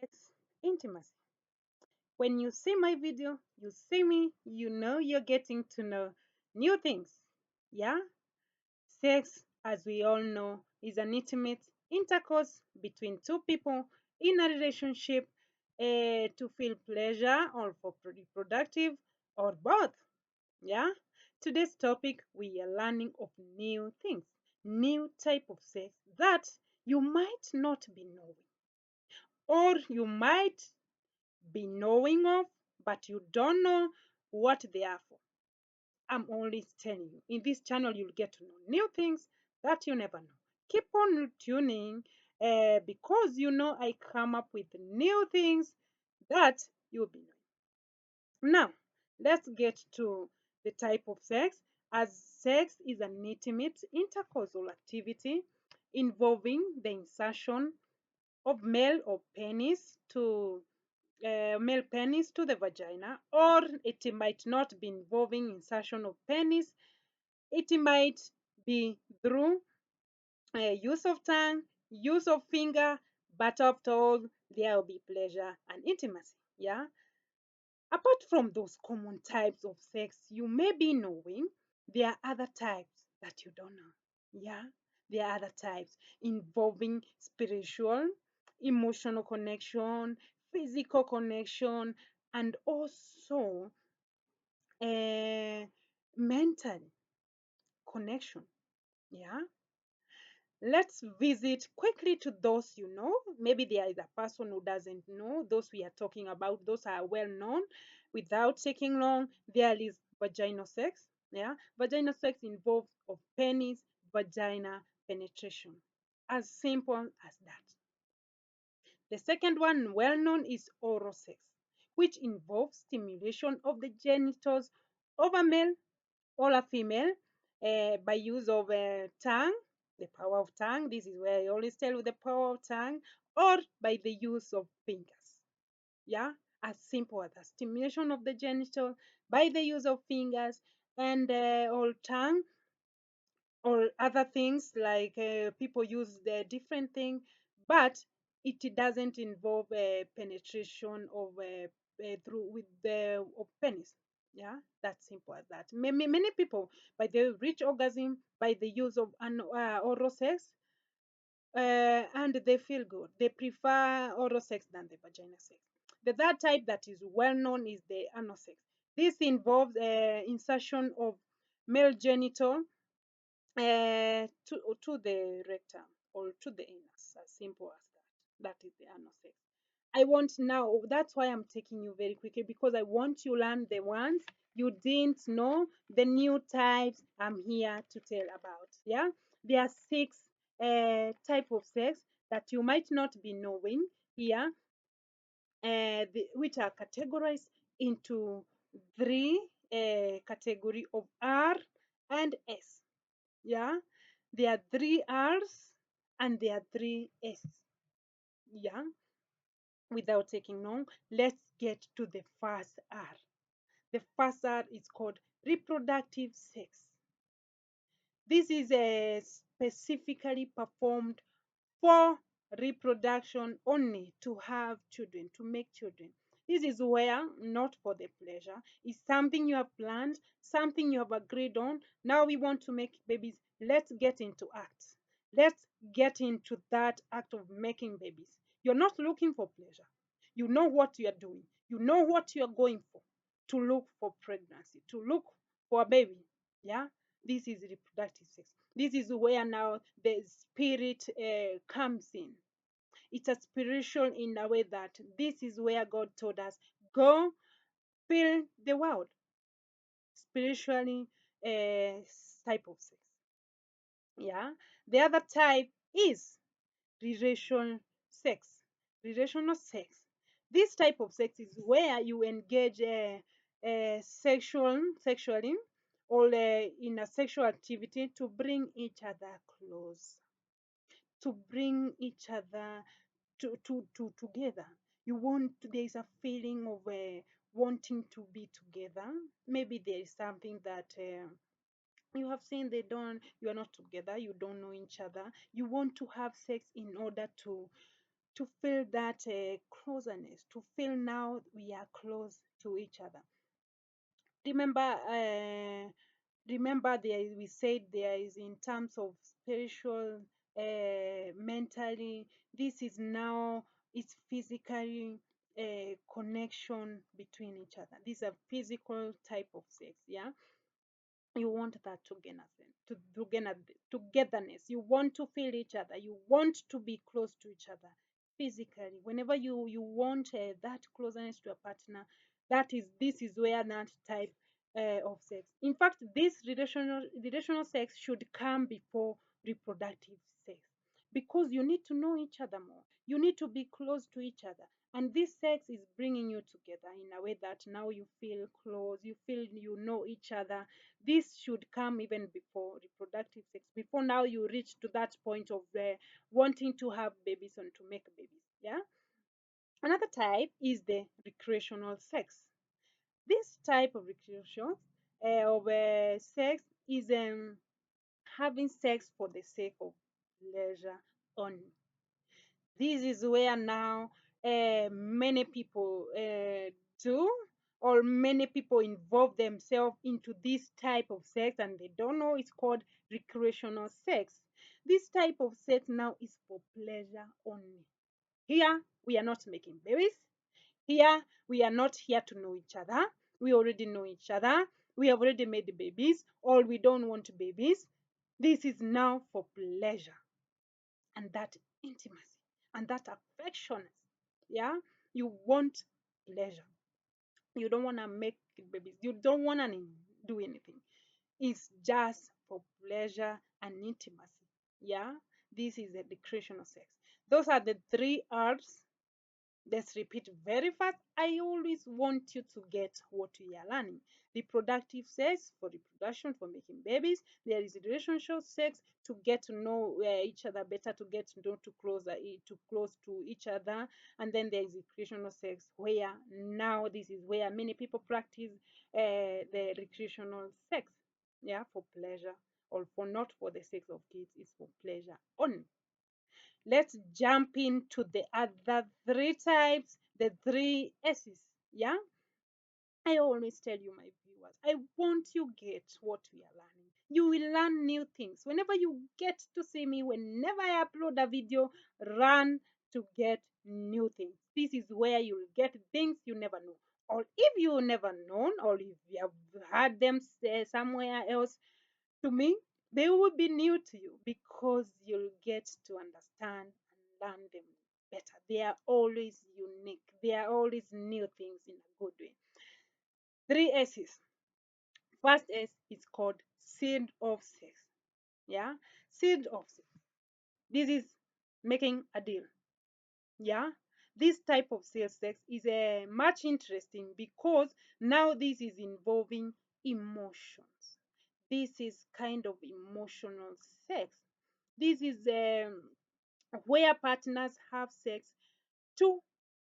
sex, intimacy. When you see my video, you see me, you know you're getting to know new things. Yeah? Sex, as we all know, is an intimate intercourse between two people in a relationship to feel pleasure or for reproductive or both. Yeah? Today's topic, we are learning of new things, new type of sex that you might not be knowing, or you might be knowing of, but you don't know what they are for. I'm only telling you. In this channel, you'll get to know new things that you never know. Keep on tuning because you know I come up with new things that you'll be knowing. Now, let's get to the type of sex. As sex is an intimate intercausal activity involving the insertion of male penis to the vagina, or it might not be involving insertion of penis. It might be through use of tongue, use of finger, but after all, there will be pleasure and intimacy. Yeah. Apart from those common types of sex you may be knowing, there are other types that you don't know. Yeah. There are other types involving spiritual, emotional connection, physical connection, and also mental connection. Yeah. Let's visit quickly to those you know. Maybe there is a person who doesn't know. Those we are talking about, those are well known. Without taking long, there is vaginal sex. Yeah, vaginal sex involves of penis, vagina penetration. As simple as that. The second one, well known, is oral sex, which involves stimulation of the genitals of a male or a female by use of tongue, the power of tongue. This is where I always tell you the power of tongue, or by the use of fingers. Yeah, as simple as that. Stimulation of the genital by the use of fingers and or tongue or other things like people use the different thing, but it doesn't involve penetration of through with the of penis. Yeah, that's simple as that. Many people by the reach orgasm by the use of an oral sex, and they feel good. They prefer oral sex than the vaginal sex. The third type that is well known is the anal sex. This involves insertion of male genital to the rectum or to the anus, as simple as that. That is the anal sex. I want now, that's why I'm taking you very quickly, because I want you learn the ones you didn't know, the new types I'm here to tell about. Yeah, there are six type of sex that you might not be knowing here, which are categorized into three category of R and S. Yeah, there are three R's and there are three S. Yeah, without taking long, let's get to the first R. The first R is called reproductive sex. This is specifically performed for reproduction only, to have children, to make children. This is where, not for the pleasure, it's something you have planned, something you have agreed on. Now we want to make babies. Let's get into acts. Let's get into that act of making babies. You're not looking for pleasure. You know what you're doing. You know what you're going for, to look for pregnancy, to look for a baby. Yeah, this is reproductive sex. This is where now the spirit comes in. It's a spiritual in a way that this is where God told us, go fill the world. Spiritually type of sex. Yeah. The other type is relational sex. Relational sex. This type of sex is where you engage sexually or in a sexual activity to bring each other close, to bring each other to together. You want, there is a feeling of wanting to be together. Maybe there is something that you have seen, they don't, you are not together, you don't know each other, you want to have sex in order to to feel that closeness, to feel now we are close to each other. Remember, remember there we said there is in terms of spiritual, mentally. This is now it's physically a connection between each other. These are physical type of sex. Yeah, you want that togetherness. You want to feel each other. You want to be close to each other physically. Whenever you want that closeness to a partner, this is where that type of sex. In fact, this relational sex should come before reproductive sex, because you need to know each other more. You need to be close to each other, and this sex is bringing you together in a way that now you feel close, you feel you know each other. This should come even before reproductive sex, before now you reach to that point of wanting to have babies and to make babies. Yeah. Another type is the recreational sex. This type of recreation of sex is having sex for the sake of pleasure only. This is where now many people do, or many people involve themselves into this type of sex and they don't know it's called recreational sex. This type of sex now is for pleasure only. Here we are not making babies. Here we are not here to know each other. We already know each other. We have already made babies, or we don't want babies. This is now for pleasure and that intimacy and that affectionate. Yeah, you want pleasure. You don't want to make babies. You don't want to do anything. It's just for pleasure and intimacy. Yeah, this is the creation of sex. Those are the three R's. Let's repeat very fast. I always want you to get what we are learning. Reproductive sex for reproduction, for making babies. There is relationship sex to get to know each other better, to get to know to close to each other. And then there is recreational sex, where now this is where many people practice the recreational sex. Yeah, for pleasure, or for not for the sake of kids, it's for pleasure only. Let's jump into the other three types, the three S's. Yeah, I always tell you, my viewers, I want you get what we are learning. You will learn new things. Whenever you get to see me, whenever I upload a video, run to get new things. This is where you'll get things you never know. Or if you never known, or if you have heard them say somewhere else, to me, they will be new to you because you'll get to understand and learn them better. They are always unique. They are always new things in a good way. Three S's. First S is called seed of sex. Yeah, seed of sex. This is making a deal. Yeah, this type of sales sex is much interesting because now this is involving emotions. This is kind of emotional sex. This is where partners have sex to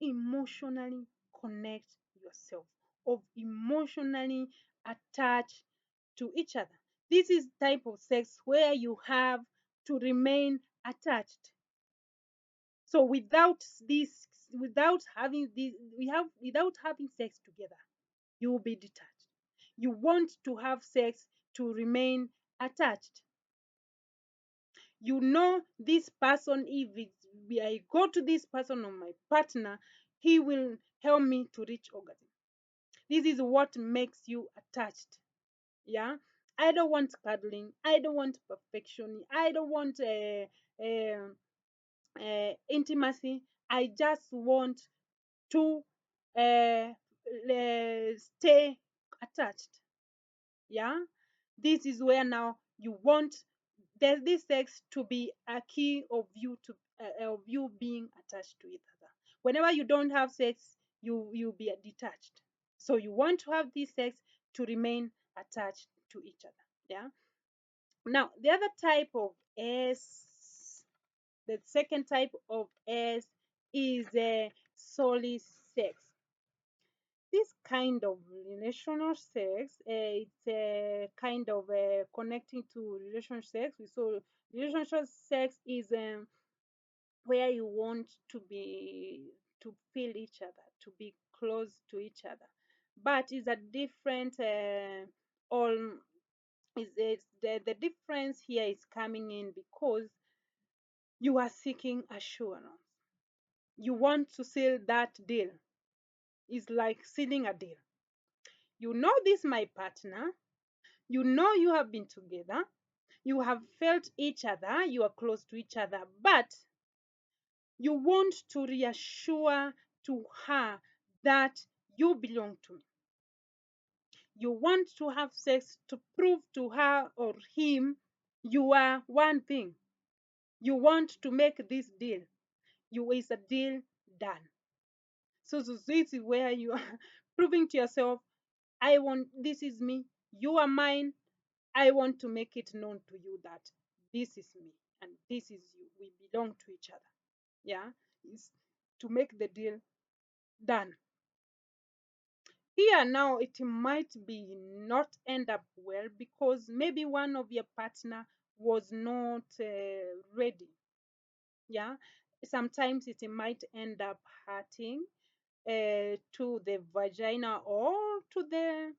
emotionally connect yourself, of emotionally attach to each other. This is type of sex where you have to remain attached. So without having sex together, you will be detached. You want to have sex to remain attached. You know this person, if I go to this person or my partner, he will help me to reach orgasm. This is what makes you attached. Yeah, I don't want cuddling. I don't want perfection. I don't want intimacy. I just want to stay attached. Yeah, this is where now you want there's this sex to be a key of you being attached to each other. Whenever you don't have sex, you'll be detached. So you want to have this sex to remain attached to each other. Yeah. Now the other type of S, the second type of S is a solid sex. This kind of relational sex, it's a kind of connecting to relational sex. So relationship sex is where you want to feel each other, to be close to each other, but is a different all is the difference here is coming in because you are seeking assurance. You want to seal that deal. It's like sealing a deal. You know this, my partner. You know you have been together. You have felt each other. You are close to each other. But you want to reassure to her that you belong to me. You want to have sex to prove to her or him you are one thing. You want to make this deal. You is a deal done. So this is where you are proving to yourself, I want, this is me, you are mine. I want to make it known to you that this is me and this is you. We belong to each other. Yeah, is to make the deal done. Here now, it might be not end up well because maybe one of your partner was not ready. Yeah, sometimes it might end up hurting to the vagina or to the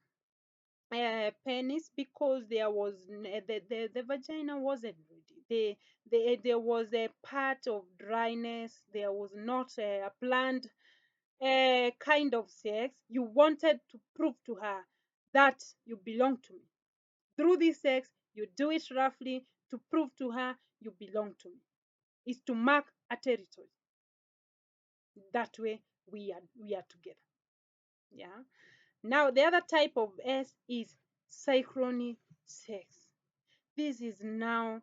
penis because there was the vagina wasn't ready. There was a part of dryness. There was not a planned kind of sex. You wanted to prove to her that you belong to me. Through this sex, you do it roughly to prove to her you belong to me. It's to mark a territory. That way we are together. Yeah. Now the other type of S is synchrony sex. This is now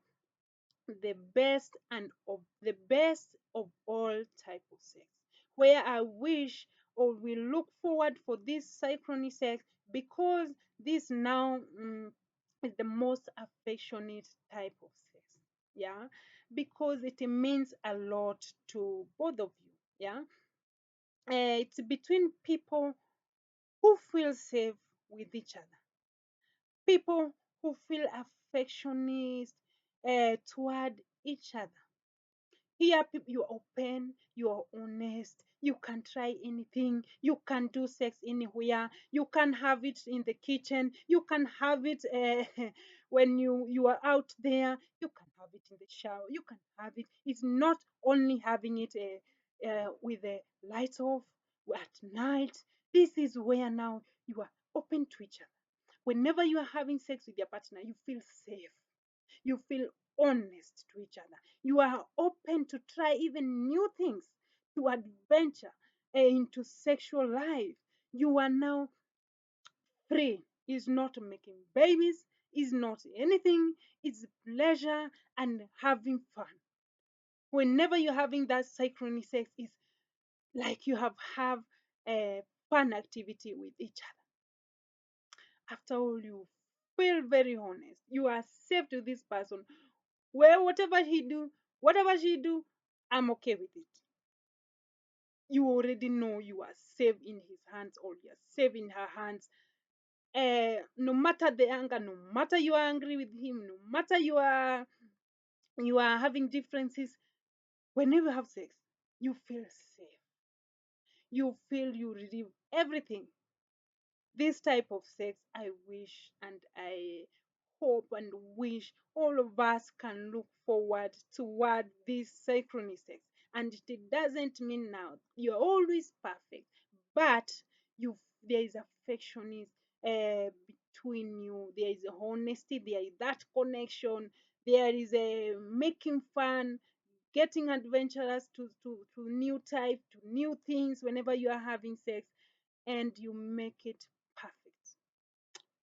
the best and of the best of all type of sex, where I wish or we look forward for this synchrony sex because this now is the most affectionate type of sex. Yeah, because it means a lot to both of you. Yeah, it's between people who feel safe with each other, people who feel affectionate toward each other. Here, you are open, you are honest, you can try anything, you can do sex anywhere, you can have it in the kitchen, you can have it when you are out there, you can have it in the shower, you can have it. It's not only having it with the lights off at night. This is where now you are open to each other. Whenever you are having sex with your partner, you feel safe, you feel honest to each other. You are open to try even new things, to adventure into sexual life. You are now free. Is not making babies, is not anything, it's pleasure and having fun. Whenever you're having that synchrony sex, is like you have a fun activity with each other. After all, you feel very honest. You are safe to this person. Well, whatever he do, whatever she do, I'm okay with it. You already know you are safe in his hands or you are safe in her hands. No matter the anger, no matter you are angry with him, no matter you are having differences, whenever you have sex, you feel safe. You feel you relieve everything. This type of sex, I wish and I hope and wish all of us can look forward toward this synchrony sex. And it doesn't mean now you're always perfect, but you there is affection between you. There is honesty. There is that connection. There is a making fun, getting adventurous to new type, to new things whenever you are having sex, and you make it perfect.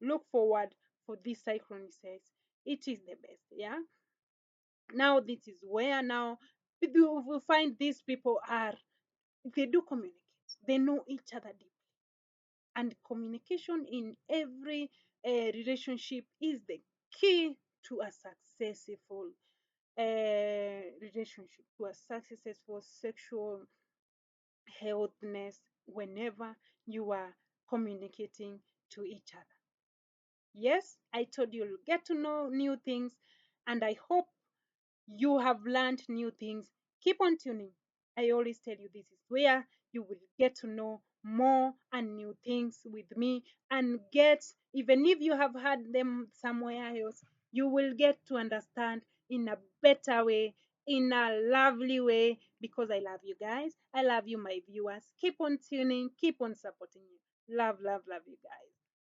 Look forward for this synchrony sex. It is the best. Yeah. Now this is where now we find these people are, they do communicate. They know each other deeply. And communication in every relationship is the key to a successful relationship, to a successful sexual healthiness whenever you are communicating to each other. Yes, I told you, you'll get to know new things, and I hope you have learned new things Keep on tuning. I always tell you this is where you will get to know more and new things with me, and get, even if you have heard them somewhere else, you will get to understand in a better way, in a lovely way, because I love you guys. I love you, my viewers. Keep on tuning, keep on supporting you. Love, love, love you guys.